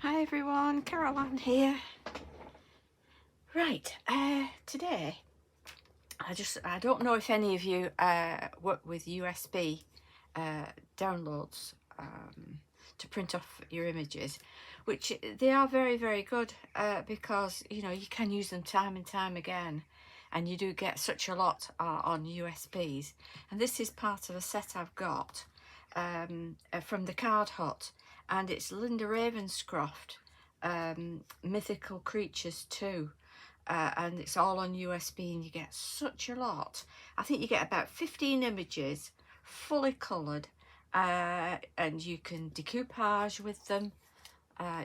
Hi everyone, Caroline here. Right, today I don't know if any of you work with USB downloads to print off your images, which they are very good because you know you can use them time and time again, and you do get such a lot on USBs. And this is part of a set I've got from the Card Hut, and it's Linda Ravenscroft Mythical Creatures 2. And it's all on USB, and you get such a lot. I think you get about 15 images fully coloured, and you can decoupage with them,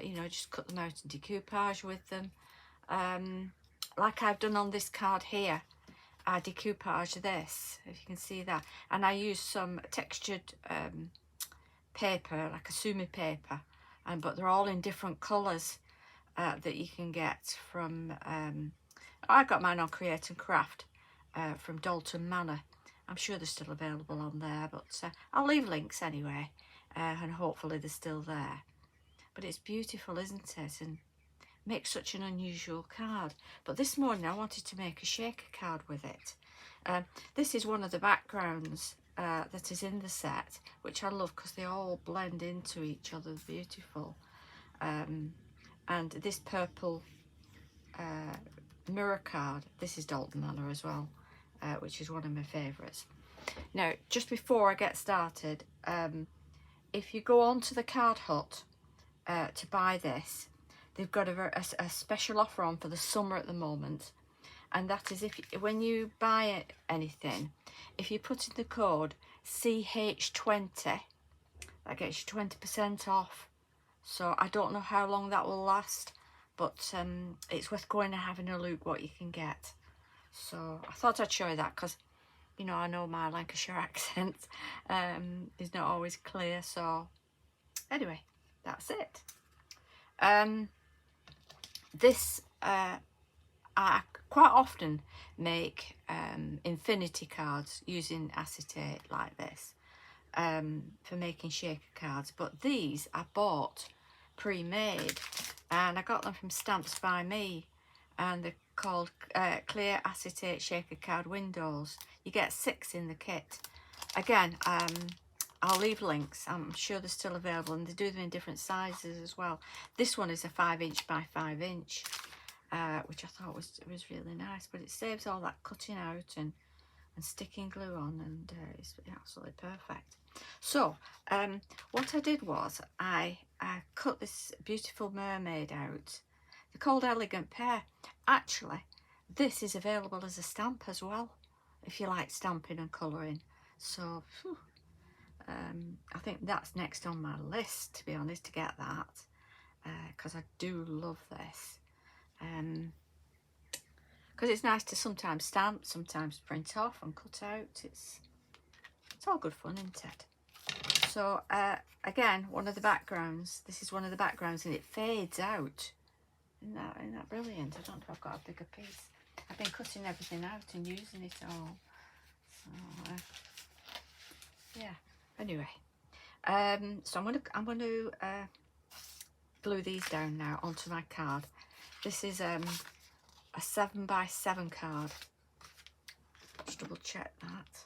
you know, just cut them out and decoupage with them, like I've done on this card here. I decoupage this, if you can see that, and I use some textured paper, like a sumi paper, but they're all in different colours that you can get from I got mine on Create and Craft from Dalton Manor. I'm sure they're still available on there, but I'll leave links anyway, and hopefully they're still there. But it's beautiful, isn't it? And makes such an unusual card. But this morning I wanted to make a shaker card with it. This is one of the backgrounds that is in the set, which I love because they all blend into each other. Beautiful. And this purple mirror card, this is Dalton Manor as well, which is one of my favourites. Now, just before I get started, if you go on to the Card Hut to buy this, they've got a special offer on for the summer at the moment, and that is when you buy anything, if you put in the code CH20, that gets you 20% off. So I don't know how long that will last, but it's worth going and having a look what you can get. So I thought I'd show you that because, you know, I know my Lancashire accent is not always clear. So anyway, that's it. I quite often make infinity cards using acetate like this, for making shaker cards, but these I bought pre-made, and I got them from Stamps by Me, and they're called clear acetate shaker card windows. You get 6 in the kit. Again, I'll leave links. I'm sure they're still available, and they do them in different sizes as well. This one is a 5" by 5", which I thought was really nice, but it saves all that cutting out and sticking glue on, and it's absolutely perfect. So what I did was I cut this beautiful mermaid out. They're called Elegant Pear. Actually, this is available as a stamp as well, if you like stamping and colouring. So I think that's next on my list, to be honest, to get that, because I do love this. Because it's nice to sometimes stamp, sometimes print off and cut out. It's all good fun, isn't it? So again, one of the backgrounds. This is one of the backgrounds, and it fades out. Isn't that brilliant? I don't know if I've got a bigger piece. I've been cutting everything out and using it all. So yeah. Anyway, so I'm going to glue these down now onto my card. This is a 7 by 7 card. Just double check that.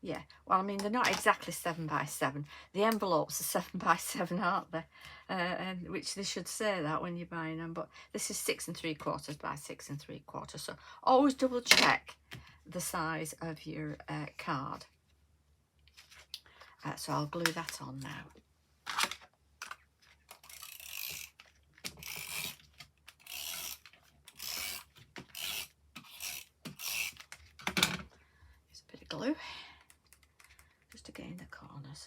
Yeah, well, I mean, they're not exactly 7 by 7. The envelopes are 7 by 7, aren't they? And which they should say that when you're buying them. But this is 6 3/4 by 6 3/4. So always double check the size of your card. So I'll glue that on now. Just a bit of glue, just to get in the corners.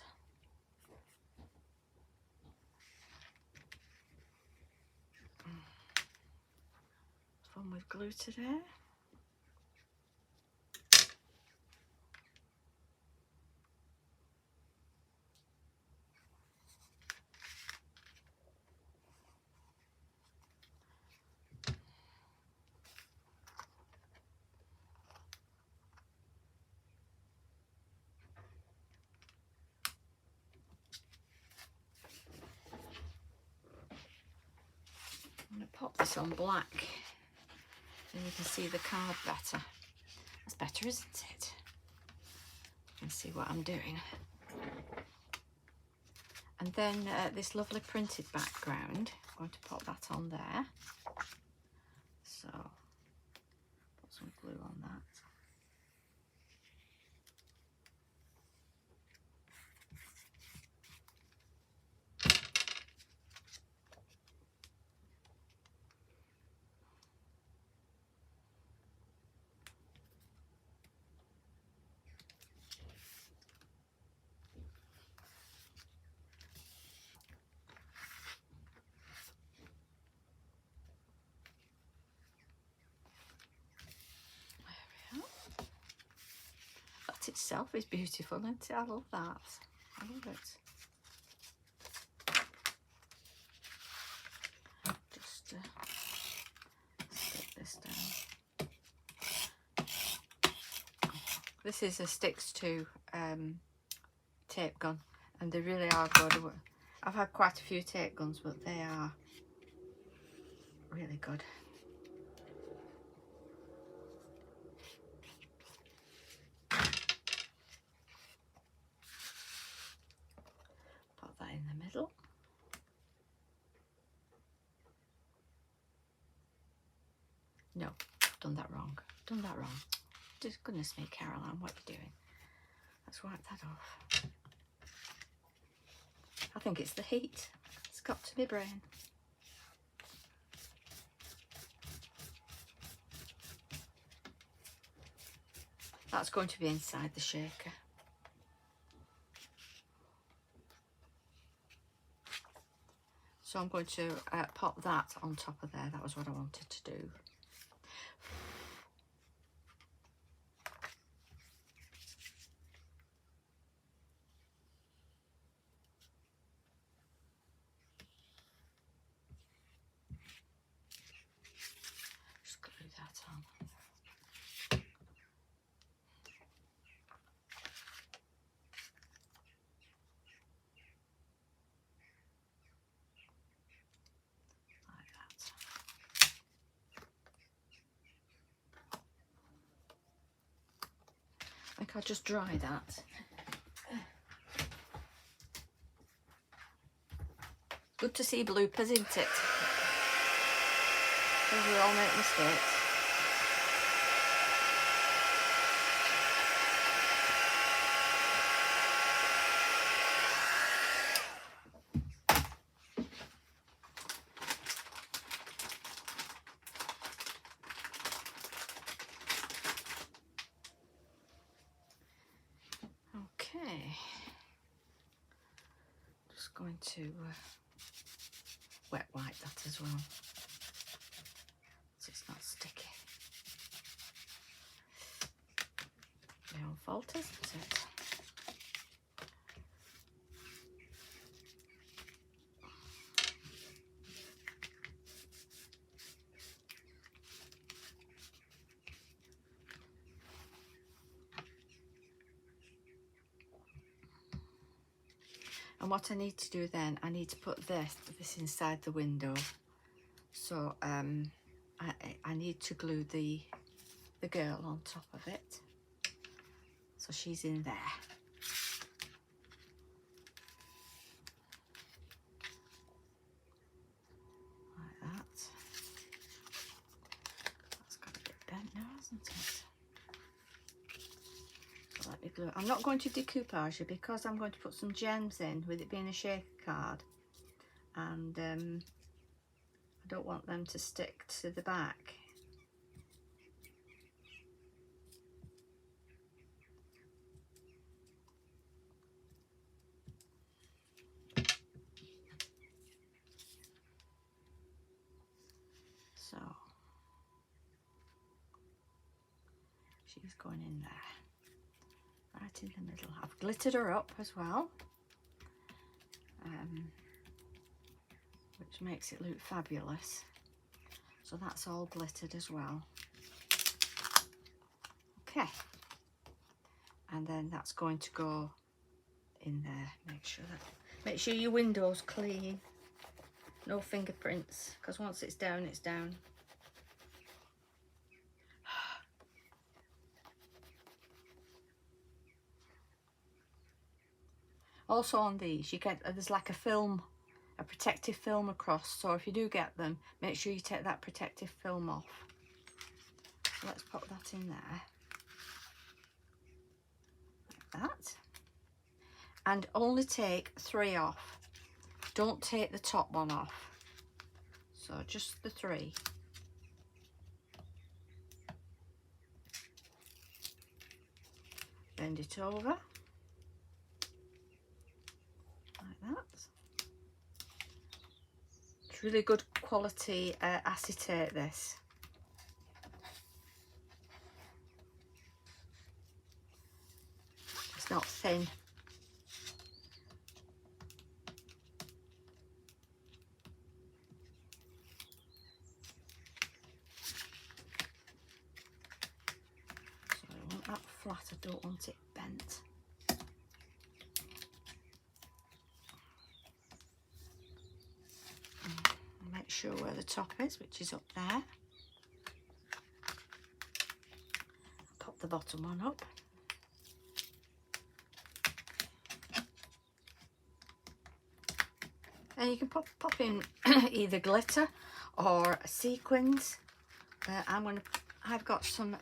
Fun with glue today. pop this on black, then you can see the card better. That's better, isn't it? You can see what I'm doing. And then this lovely printed background, I'm going to pop that on there. So, put some glue on that. That itself is beautiful, isn't it? I love that. I love it. Just stick this down. This is a sticks to tape gun, and they really are good. I've had quite a few tape guns, but they are really good. Put that in the middle. No, I've done that wrong. Done that wrong. Just goodness me, Caroline, what are you doing? Let's wipe that off. I think it's the heat. It's got to my brain. That's going to be inside the shaker. So I'm going to pop that on top of there. That was what I wanted to do. Just glue that on. I think I'll just dry that. Good to see bloopers, isn't it? Because we all make mistakes. Okay, just going to wet wipe that as well, so it's not sticky. My own fault, isn't it? And what I need to do then, I need to put this inside the window. So I need to glue the girl on top of it. So she's in there. Like that. That's got a bit bent now, hasn't it? Let me glue. I'm not going to decoupage it because I'm going to put some gems in, with it being a shaker card, and I don't want them to stick to the back. So she's going in there. Right in the middle. I've glittered her up as well, which makes it look fabulous. So that's all glittered as well. Okay, and then that's going to go in there. Make sure your window's clean. No fingerprints, because once it's down, it's down. Also on these, you get, there's like a film, a protective film across. So if you do get them, make sure you take that protective film off. So let's pop that in there. Like that. And only take 3 off. Don't take the top one off. So just the 3. Bend it over. Like that. It's really good quality acetate, this. It's not thin. So I want that flat, I don't want it bent. Make sure where the top is, which is up there. Pop the bottom one up. And you can pop in either glitter or sequins. I've got some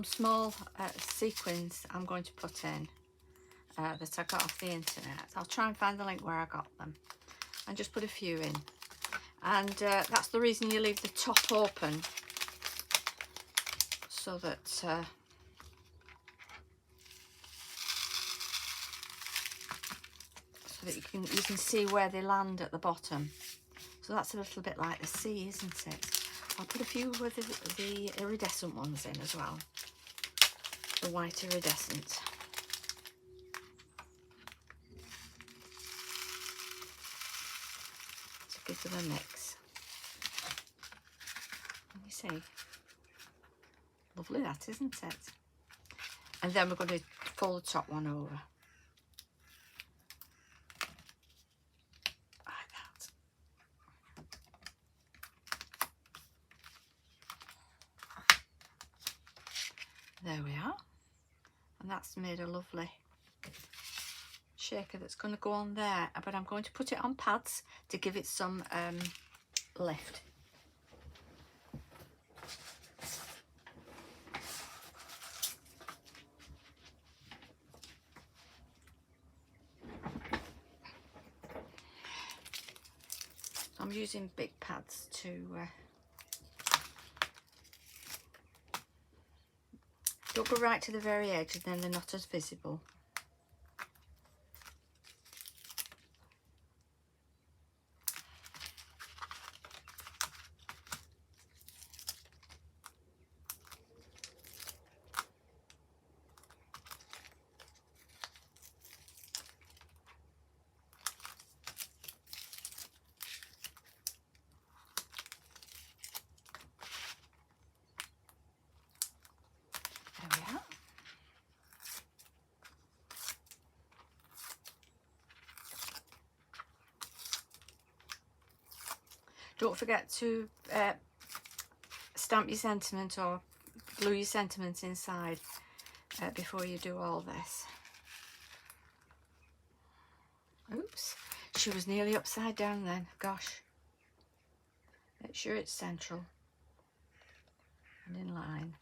small sequins I'm going to put in that I got off the internet. I'll try and find the link where I got them and just put a few in. And that's the reason you leave the top open, so that you can see where they land at the bottom. So that's a little bit like the sea, isn't it? I'll put a few with the iridescent ones in as well, the white iridescent. Give them a mix. Let me see. Lovely that, isn't it? And then we're going to fold the top one over. Like that. There we are. And that's made a lovely shaker that's going to go on there, but I'm going to put it on pads to give it some lift. I'm using big pads to don't go right to the very edge, and then they're not as visible. Don't forget to stamp your sentiment or glue your sentiment inside before you do all this. Oops, she was nearly upside down then, gosh. Make sure it's central and in line.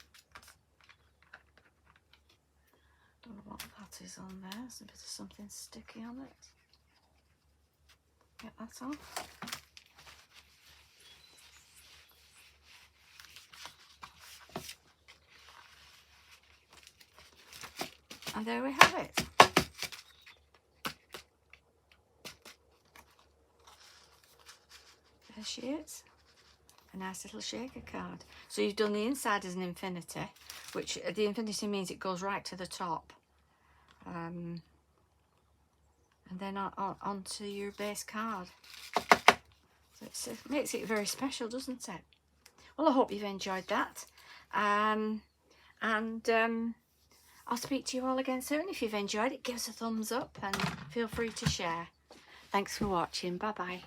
Don't know what that is on there, there's a bit of something sticky on it. Get that off. And there we have it. There she is. A nice little shaker card. So you've done the inside as an infinity, which the infinity means it goes right to the top. And then onto your base card. So it makes it very special, doesn't it? Well, I hope you've enjoyed that. I'll speak to you all again soon. If you've enjoyed it, give us a thumbs up and feel free to share. Thanks for watching. Bye bye.